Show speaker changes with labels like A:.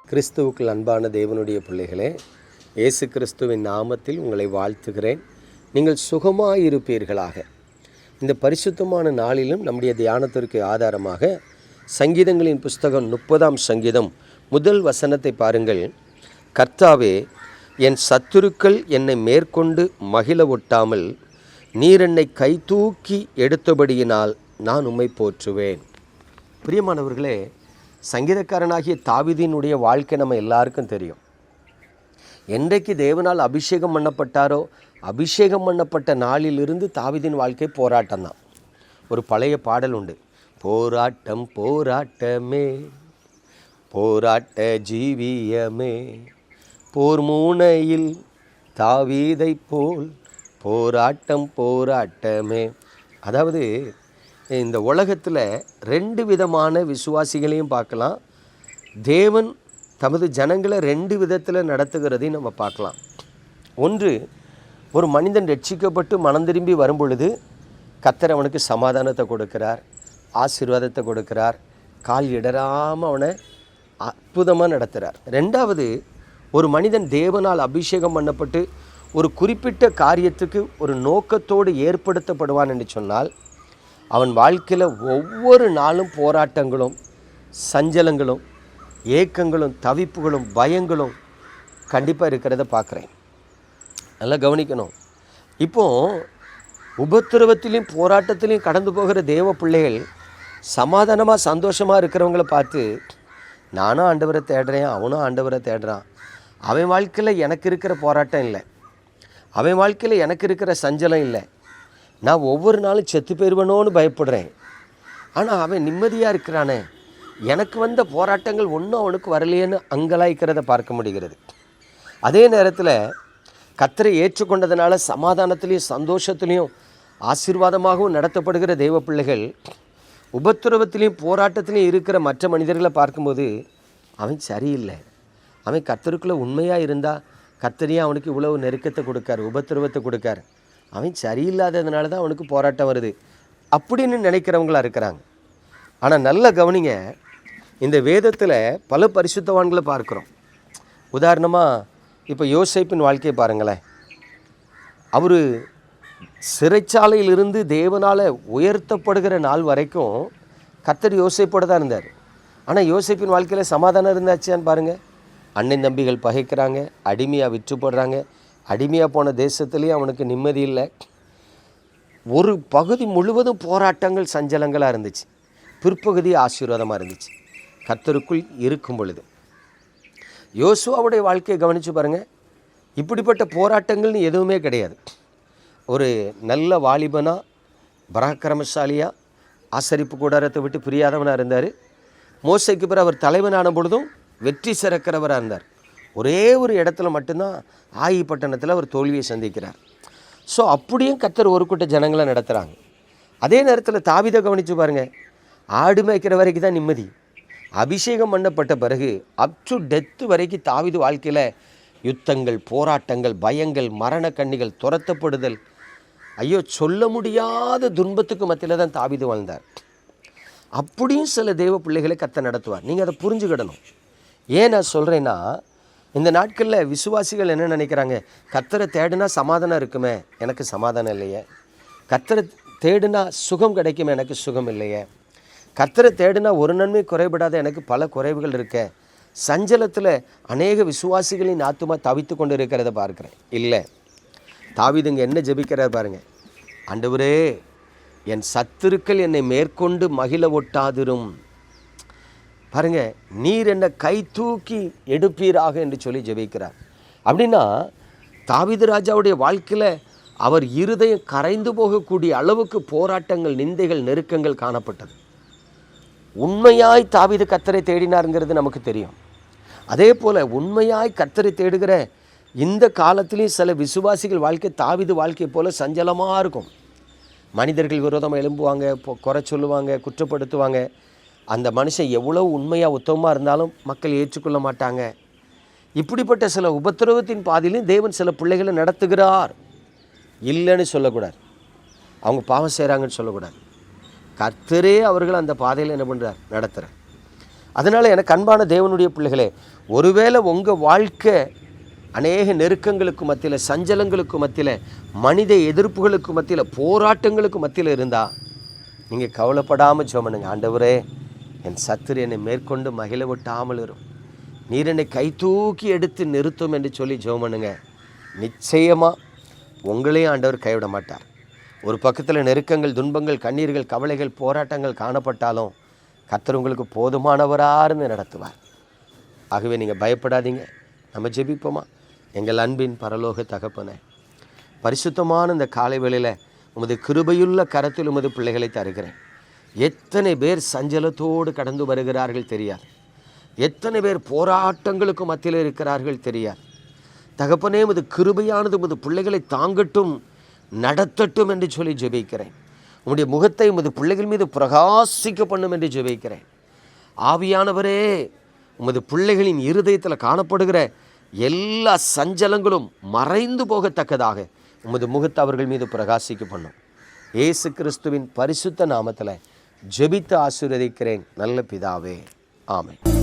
A: கிறிஸ்துவுக்குள் அன்பான தேவனுடைய பிள்ளைகளே, இயேசு கிறிஸ்துவின் நாமத்தில் உங்களை வாழ்த்துகிறேன். நீங்கள் சுகமாயிருப்பீர்களாக. இந்த பரிசுத்தமான நாளிலும் நம்முடைய தியானத்திற்கு ஆதாரமாக சங்கீதங்களின் புஸ்தகம் 30ஆம் சங்கீதம் முதல் வசனத்தை பாருங்கள். கர்த்தாவே, என் சத்துருக்கள் என்னை மேற்கொண்டு மகிழ ஒட்டாமல் நீர் என்னை கைதூக்கி எடுத்தபடியினால் நான் உம்மை போற்றுவேன். பிரியமானவர்களே, சங்கீதக்காரனாகிய தாவீதினுடைய வாழ்க்கை நம்ம எல்லாருக்கும் தெரியும். என்றைக்கு தேவனால் அபிஷேகம் பண்ணப்பட்டாரோ, அபிஷேகம் பண்ணப்பட்ட நாளிலிருந்து தாவீதின் வாழ்க்கை போராட்டம் தான். ஒரு பழைய பாடல் உண்டு, போராட்டம் போராட்டமே போராட்ட ஜீவியமே, போர் மூனையில் தாவீதை போல் போராட்டம் போராட்டமே. அதாவது இந்த உலகத்தில் ரெண்டு விதமான விசுவாசிகளையும் பார்க்கலாம். தேவன் தமது ஜனங்களை ரெண்டு விதத்தில் நடத்துகிறதையும் நம்ம பார்க்கலாம். ஒன்று, ஒரு மனிதன் ரட்சிக்கப்பட்டு மனம் திரும்பி வரும் பொழுது கர்த்தர் அவனுக்கு சமாதானத்தை கொடுக்கிறார், ஆசீர்வாதத்தை கொடுக்கிறார், கால் இடராமல் அவனை அற்புதமாக நடத்துகிறார். ரெண்டாவது, ஒரு மனிதன் தேவனால் அபிஷேகம் பண்ணப்பட்டு ஒரு குறிப்பிட்ட காரியத்துக்கு ஒரு நோக்கத்தோடு ஏற்படுத்தப்படுவான் என்று சொன்னால், அவன் வாழ்க்கையில் ஒவ்வொரு நாளும் போராட்டங்களும், சஞ்சலங்களும், ஏக்கங்களும், தவிப்புகளும், பயங்களும் கண்டிப்பாக இருக்கிறத பார்க்குறேன். நல்லா கவனிக்கணும். இப்போது உபத்திரவத்திலையும் போராட்டத்திலையும் கடந்து போகிற தேவ பிள்ளைகள் சமாதானமாக சந்தோஷமாக இருக்கிறவங்கள பார்த்து, நானும் ஆண்டவரை தேடுறேன், அவனும் ஆண்டவரை தேடுறான், அவன் வாழ்க்கையில் எனக்கு இருக்கிற போராட்டம் இல்லை, அவன் வாழ்க்கையில் எனக்கு இருக்கிற சஞ்சலம் இல்லை, நான் ஒவ்வொரு நாளும் செத்து போயிடுவேனோன்னு பயப்படுறேன், ஆனால் அவன் நிம்மதியாக இருக்கிறானே, எனக்கு வந்த போராட்டங்கள் ஒன்றும் அவனுக்கு வரலையேன்னு அங்கலாய்க்கிறத பார்க்க முடிகிறது. அதே நேரத்தில் கர்த்தரை ஏற்றுக்கொண்டதுனால சமாதானத்திலையும் சந்தோஷத்துலேயும் ஆசீர்வாதமாகவும் நடத்தப்படுகிற தெய்வ பிள்ளைகள் உபத்திரவத்திலையும் போராட்டத்திலையும் இருக்கிற மற்ற மனிதர்களை பார்க்கும்போது, அவன் சரியில்லை, அவன் கர்த்தருக்குள்ளே உண்மையாக இருந்தால் கர்த்தரையே அவனுக்கு இவ்வளவு நெருக்கத்தை கொடுக்கார், உபத்திரவத்தை கொடுக்கார், அவன் சரியில்லாததுனால தான் அவனுக்கு போராட்டம் வருது அப்படின்னு நினைக்கிறவங்களா இருக்கிறாங்க. ஆனால் நல்ல கவனிங்க, இந்த வேதத்தில் பல பரிசுத்தவான்களை பார்க்குறோம். உதாரணமாக இப்போ யோசேப்பின் வாழ்க்கையை பாருங்களேன். அவர் சிறைச்சாலையிலிருந்து தேவனால் உயர்த்தப்படுகிற நாள் வரைக்கும் கர்த்தர் யோசேப்போடு தான் இருந்தார். ஆனால் யோசேப்பின் வாழ்க்கையில் சமாதானம் இருந்தாச்சான்னு பாருங்கள். அண்ணன் தம்பிகள் பகைக்கிறாங்க, அடிமையாக விற்று போடுறாங்க, அடிமையாக போன தேசத்துலேயும் அவனுக்கு நிம்மதி இல்லை. ஒரு பகுதி முழுவதும் போராட்டங்கள், சஞ்சலங்களாக இருந்துச்சு, பிற்பகுதி ஆசீர்வாதமாக இருந்துச்சு கர்த்தருக்குள் இருக்கும் பொழுது. யோசுவாவுடைய வாழ்க்கையை கவனித்து பாருங்கள். இப்படிப்பட்ட போராட்டங்கள்னு எதுவுமே கிடையாது. ஒரு நல்ல வாலிபனாக, பராக்கிரமசாலியாக, ஆசரிப்பு கூடாரத்தை விட்டு பிரியாதவனாக இருந்தார். மோசைக்கு பிறகு அவர் தலைவனான பொழுதும் வெற்றி சிறக்கிறவராக இருந்தார். ஒரே ஒரு இடத்துல மட்டும்தான், ஆயி பட்டணத்தில் அவர் தோல்வியை சந்திக்கிறார். ஸோ அப்படியும் கர்த்தர் ஒரு கூட்ட ஜனங்களை நடத்துகிறாங்க. அதே நேரத்தில் தாவீதை கவனித்து பாருங்கள். ஆடு மேய்க்கிற வரைக்கும் தான் நிம்மதி. அபிஷேகம் பண்ணப்பட்ட பிறகு அப் டு டெத்து வரைக்கும் தாவீது வாழ்க்கையில் யுத்தங்கள், போராட்டங்கள், பயங்கள், மரண கண்ணிகள், துரத்தப்படுதல், ஐயோ சொல்ல முடியாத துன்பத்துக்கு மத்தியில் தான் தாவீது வாழ்ந்தார். அப்படியும் சில தெய்வ பிள்ளைகளை கர்த்தர் நடத்துவார். நீங்கள் அதை புரிஞ்சுக்கிடணும். ஏன் நான் சொல்கிறேன்னா, இந்த நாட்களில் விசுவாசிகள் என்ன நினைக்கிறாங்க, கர்த்தரை தேடுனா சமாதானம் இருக்குமே, எனக்கு சமாதானம் இல்லையே, கர்த்தரை தேடுனா சுகம் கிடைக்குமே, எனக்கு சுகம் இல்லையே, கர்த்தரை தேடுனா ஒரு நன்மை குறைபடாத எனக்கு பல குறைவுகள் இருக்க, சஞ்சலத்தில் அநேக விசுவாசிகளின் ஆத்துமா தவித்து கொண்டு இருக்கிறத பார்க்குறேன். இல்லை, தாவீதுங்க என்ன ஜெபிக்கிறார் பாருங்கள். ஆண்டவரே, என் சத்துருக்கள் என்னை மேற்கொண்டு மகிழ ஒட்டாதிரும், பாருங்க, நீர் என்னை கை தூக்கி எடுப்பீராக என்று சொல்லி ஜெபிக்கிறார். அப்படின்னா தாவீது ராஜாவுடைய வாழ்க்கையில் அவர் இருதயம் கரைந்து போகக்கூடிய அளவுக்கு போராட்டங்கள், நிந்தைகள், நெருக்கங்கள் காணப்பட்டது. உண்மையாய் தாவீது கர்த்தரை தேடினாருங்கிறது நமக்கு தெரியும். அதே போல் உண்மையாய் கர்த்தரை தேடுகிற இந்த காலத்திலையும் சில விசுவாசிகள் வாழ்க்கை தாவீது வாழ்க்கை போல் சஞ்சலமாக இருக்கும். மனிதர்கள் விரோதமாக எழும்புவாங்க, குறை சொல்லுவாங்க, குற்றப்படுத்துவாங்க. அந்த மனுஷன் எவ்வளவு உண்மையாக உத்தமமாக இருந்தாலும் மக்கள் ஏற்றுக்கொள்ள மாட்டாங்க. இப்படிப்பட்ட சில உபத்திரவத்தின் பாதையிலும் தேவன் சில பிள்ளைகளை நடத்துகிறார். இல்லைன்னு சொல்லக்கூடாது, அவங்க பாவம் செய்கிறாங்கன்னு சொல்லக்கூடாது. கர்த்தரே அவர்கள் அந்த பாதையில் என்ன பண்ணுறார், நடத்துகிறார். அதனால் எனக்கு அன்பான தேவனுடைய பிள்ளைகளே, ஒருவேளை உங்கள் வாழ்க்கை அநேக நெருக்கங்களுக்கு மத்தியில், சஞ்சலங்களுக்கு மத்தியில், மனித எதிர்ப்புகளுக்கு மத்தியில், போராட்டங்களுக்கு மத்தியில் இருந்தால் நீங்கள் கவலைப்படாமல் ஜெபம் பண்ணுங்க. ஆண்டவரே, என் சத்துரு என்னை மேற்கொண்டு மகிழ விட்டாமல் இருக்கும், நீர் என்னை கை தூக்கி எடுத்து நிறுத்தும் என்று சொல்லி ஜெபம் பண்ணுங்க. நிச்சயமாக உங்களையும் ஆண்டவர் கைவிட மாட்டார். ஒரு பக்கத்தில் நெருக்கங்கள், துன்பங்கள், கண்ணீர்கள், கவலைகள், போராட்டங்கள் காணப்பட்டாலும் கர்த்தர் உங்களுக்கு போதுமானவராக நடத்துவார். ஆகவே நீங்கள் பயப்படாதீங்க. நம்ம ஜெபிப்போமா? எங்கள் அன்பின் பரலோக தகப்பனே, பரிசுத்தமான இந்த காலை வேளையில் உமது கிருபையுள்ள கரத்தில் உமது பிள்ளைகளை தருகிறேன். எத்தனை பேர் சஞ்சலத்தோடு கடந்து வருகிறார்கள் தெரியாது, எத்தனை பேர் போராட்டங்களுக்கு மத்தியில் இருக்கிறார்கள் தெரியாது. தகப்பனே, உமது கிருபையானது உமது பிள்ளைகளை தாங்கட்டும், நடத்தட்டும் என்று சொல்லி ஜெபிக்கிறேன். உம்முடைய முகத்தை உமது பிள்ளைகள் மீது பிரகாசிக்க பண்ணும் என்று ஜெபிக்கிறேன். ஆவியானவரே, உமது பிள்ளைகளின் இருதயத்தில் காணப்படுகிற எல்லா சஞ்சலங்களும் மறைந்து போகத்தக்கதாக உமது முகத்தை அவர்கள் மீது பிரகாசிக்க பண்ணும். இயேசு கிறிஸ்துவின் பரிசுத்த நாமத்தில் ஜெபித்து ஆசீர்வதிக்கிறேன் நல்ல பிதாவே, ஆமென்.